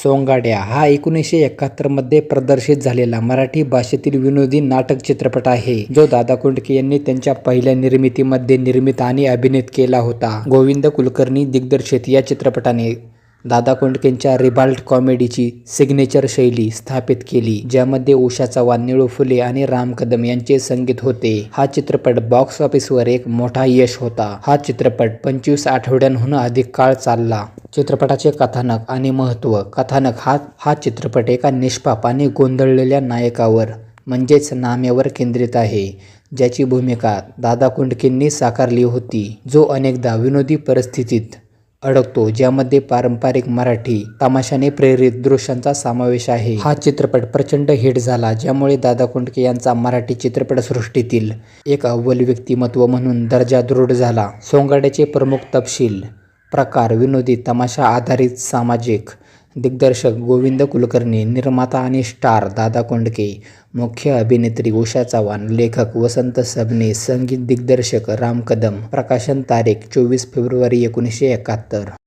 सोंगाड्या हा 1971 मध्ये प्रदर्शित झालेला मराठी भाषेतील विनोदी नाटक चित्रपट आहे, जो दादा कोंडके यांनी त्यांच्या पहिल्या निर्मितीमध्ये निर्मित आणि अभिनीत केला होता. गोविंद कुलकर्णी दिग्दर्शित या चित्रपटाने दादा कोंडकेंच्या रिबाल्ट कॉमेडीची सिग्नेचर शैली स्थापित केली, ज्यामध्ये उषा चव्हाण, निळू फुले आणि राम कदम यांचे संगीत होते. हा चित्रपट बॉक्स ऑफिसवर एक मोठा यश होता. हा चित्रपट 25 आठवड्यांहून अधिक काळ चालला. चित्रपटाचे कथानक आणि महत्त्व. कथानक. हा चित्रपट एका निष्पाप आणि गोंधळलेल्या नायकावर म्हणजेच नाम्यावर केंद्रित आहे, ज्याची भूमिका दादा कोंडकेंनी साकारली होती, जो अनेकदा विनोदी परिस्थितीत अडकतो, ज्यामध्ये पारंपरिक मराठी तमाशाने प्रेरित दृश्यांचा समावेश आहे. हा चित्रपट प्रचंड हिट झाला, ज्यामुळे दादा कोंडके यांचा मराठी चित्रपटसृष्टीतील एक अव्वल व्यक्तिमत्व म्हणून दर्जा दृढ झाला. सोंगाड्याचे प्रमुख तपशील. प्रकार. विनोदी तमाशा आधारित सामाजिक. दिग्दर्शक गोविंद कुलकर्णी. निर्माता आणि स्टार दादा कोंडके. मुख्य अभिनेत्री उषा चव्हाण. लेखक वसंत सबनीस. संगीत दिग्दर्शक राम कदम. प्रकाशन तारीख 24 फेब्रुवारी 1971.